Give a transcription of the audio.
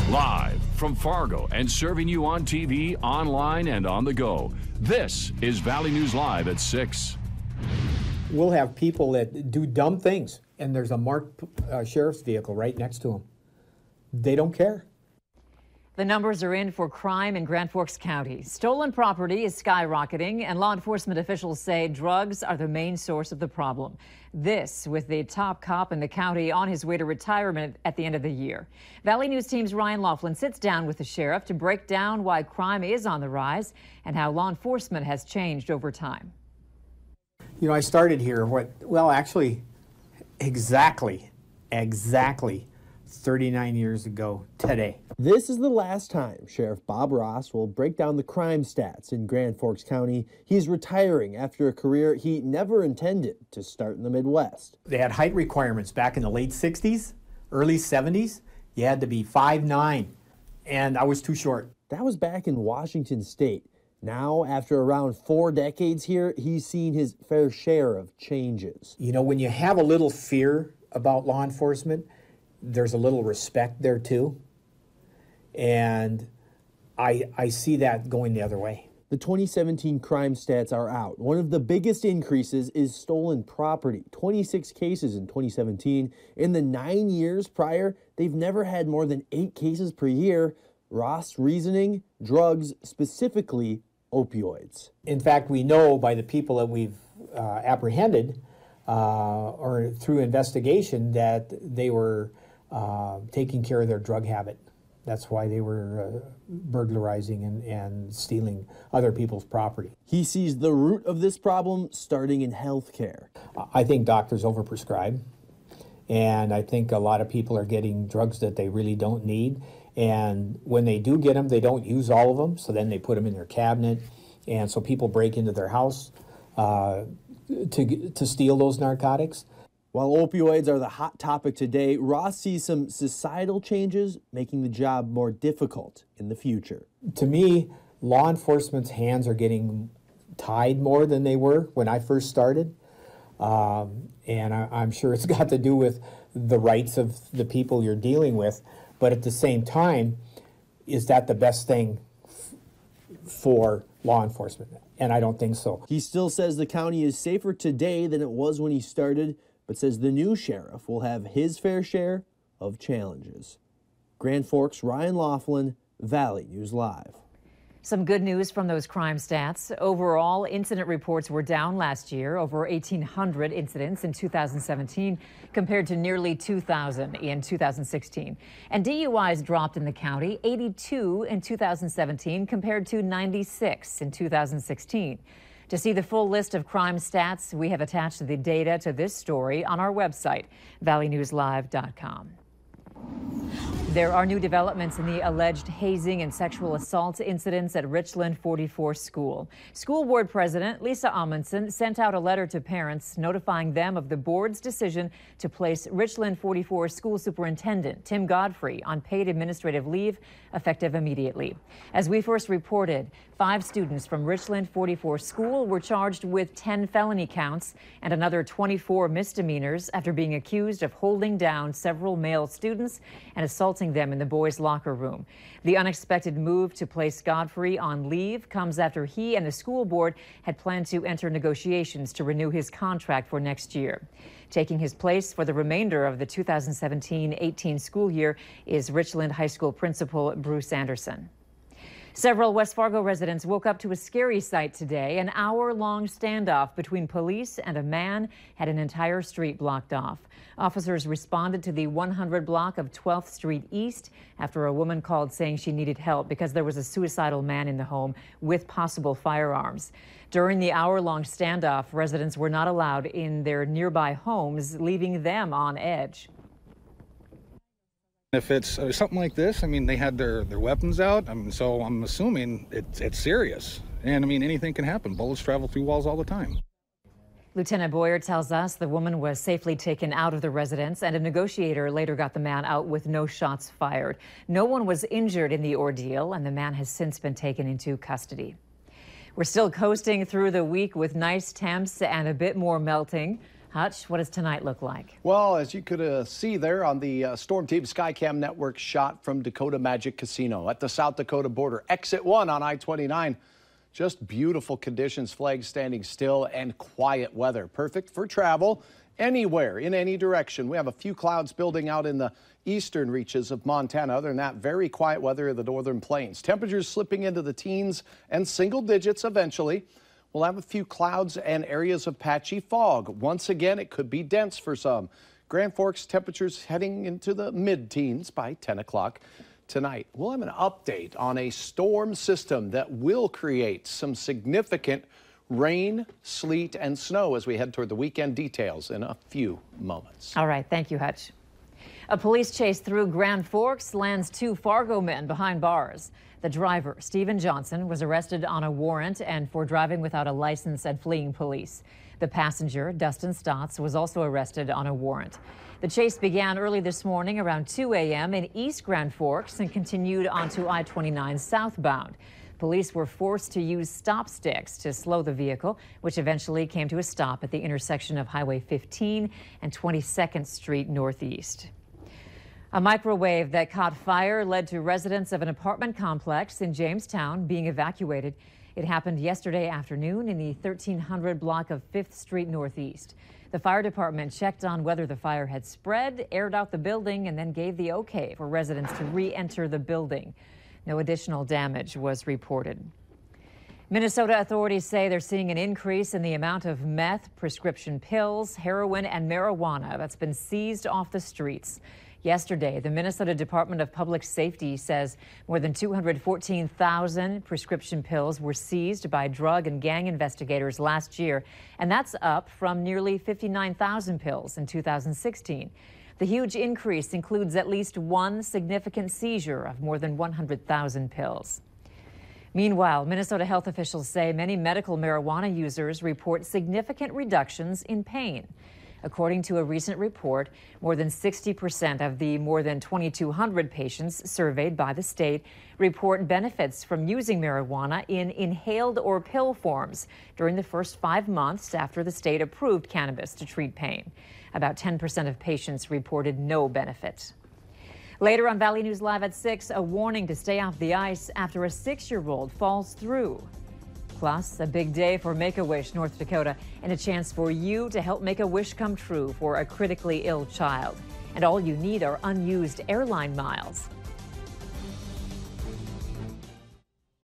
Live from Fargo and serving you on TV, online, and on the go. This is Valley News Live at 6. We'll have people that do dumb things, and there's a marked sheriff's vehicle right next to them. They don't care. The numbers are in for crime in Grand Forks County. Stolen property is skyrocketing, and law enforcement officials say drugs are the main source of the problem. This with the top cop in the county on his way to retirement at the end of the year. Valley News Team's Ryan Laughlin sits down with the sheriff to break down why crime is on the rise and how law enforcement has changed over time. You know, I started here, exactly 39 years ago today. This is the last time Sheriff Bob Ross will break down the crime stats in Grand Forks County. He's retiring after a career he never intended to start in the Midwest. They had height requirements back in the late 60s, early 70s. You had to be 5'9", and I was too short. That was back in Washington State. Now, after around 4 decades here, he's seen his fair share of changes. You know, when you have a little fear about law enforcement, there's a little respect there too. And I see that going the other way. The 2017 crime stats are out. One of the biggest increases is stolen property. 26 cases in 2017. In the 9 years prior, they've never had more than 8 cases per year. Ross' reasoning, drugs, specifically opioids. In fact, we know by the people that we've apprehended or through investigation that they were taking care of their drug habit. That's why they were burglarizing and stealing other people's property. He sees the root of this problem starting in healthcare. I think doctors overprescribe, and I think a lot of people are getting drugs that they really don't need. And when they do get them, they don't use all of them, so then they put them in their cabinet. And so people break into their house to steal those narcotics. While opioids are the hot topic today, Ross sees some societal changes making the job more difficult in the future. To me, law enforcement's hands are getting tied more than they were when I first started. And I'm sure it's got to do with the rights of the people you're dealing with. But at the same time, is that the best thing for law enforcement? And I don't think so. He still says the county is safer today than it was when he started, but says the new sheriff will have his fair share of challenges. Grand Forks, Ryan Laughlin, Valley News Live. Some good news from those crime stats. Overall, incident reports were down last year, over 1,800 incidents in 2017 compared to nearly 2,000 in 2016. And DUIs dropped in the county, 82 in 2017 compared to 96 in 2016. To see the full list of crime stats, we have attached the data to this story on our website, valleynewslive.com. There are new developments in the alleged hazing and sexual assault incidents at Richland 44 School. School Board President Lisa Amundsen sent out a letter to parents notifying them of the board's decision to place Richland 44 School Superintendent Tim Godfrey on paid administrative leave effective immediately. As we first reported, 5 students from Richland 44 School were charged with 10 felony counts and another 24 misdemeanors after being accused of holding down several male students and assaulting them in the boys' locker room. The unexpected move to place Godfrey on leave comes after he and the school board had planned to enter negotiations to renew his contract for next year. Taking his place for the remainder of the 2017-18 school year is Richland High School principal Bruce Anderson. Several West Fargo residents woke up to a scary sight today. An hour-long standoff between police and a man had an entire street blocked off. Officers responded to the 100 block of 12th Street East after a woman called saying she needed help because there was a suicidal man in the home with possible firearms. During the hour-long standoff, residents were not allowed in their nearby homes, leaving them on edge. If it's something like this, I mean, they had their weapons out, so I'm assuming it's serious. And I mean, anything can happen. Bullets travel through walls all the time. Lieutenant Boyer tells us the woman was safely taken out of the residence, and a negotiator later got the man out with no shots fired. No one was injured in the ordeal, and the man has since been taken into custody. We're still coasting through the week with nice temps and a bit more melting. Hutch, what does tonight look like? Well, as you could see there on the Storm Team Skycam Network shot from Dakota Magic Casino at the South Dakota border, exit 1 on I-29. Just beautiful conditions, flags standing still, and quiet weather. Perfect for travel anywhere, in any direction. We have a few clouds building out in the eastern reaches of Montana. Other than that, very quiet weather in the northern plains. Temperatures slipping into the teens and single digits eventually. We'll have a few clouds and areas of patchy fog. Once again, it could be dense for some. Grand Forks temperatures heading into the mid-teens by 10 o'clock tonight. We'll have an update on a storm system that will create some significant rain, sleet, and snow as we head toward the weekend. Details in a few moments. All right, thank you, Hutch. A police chase through Grand Forks lands 2 Fargo men behind bars. The driver, Stephen Johnson, was arrested on a warrant and for driving without a license and fleeing police. The passenger, Dustin Stotts, was also arrested on a warrant. The chase began early this morning around 2 a.m. in East Grand Forks and continued onto I-29 southbound. Police were forced to use stop sticks to slow the vehicle, which eventually came to a stop at the intersection of Highway 15 and 22nd Street Northeast. A microwave that caught fire led to residents of an apartment complex in Jamestown being evacuated. It happened yesterday afternoon in the 1300 block of 5th Street Northeast. The fire department checked on whether the fire had spread, aired out the building, and then gave the okay for residents to re-enter the building. No additional damage was reported. Minnesota authorities say they're seeing an increase in the amount of meth, prescription pills, heroin, and marijuana that's been seized off the streets. Yesterday, the Minnesota Department of Public Safety says more than 214,000 prescription pills were seized by drug and gang investigators last year, and that's up from nearly 59,000 pills in 2016. The huge increase includes at least one significant seizure of more than 100,000 pills. Meanwhile, Minnesota health officials say many medical marijuana users report significant reductions in pain. According to a recent report, more than 60% of the more than 2,200 patients surveyed by the state report benefits from using marijuana in inhaled or pill forms during the first 5 months after the state approved cannabis to treat pain. About 10% of patients reported no benefit. Later on Valley News Live at 6, a warning to stay off the ice after a 6-year-old falls through. Plus, a big day for Make-A-Wish North Dakota and a chance for you to help make a wish come true for a critically ill child. And all you need are unused airline miles.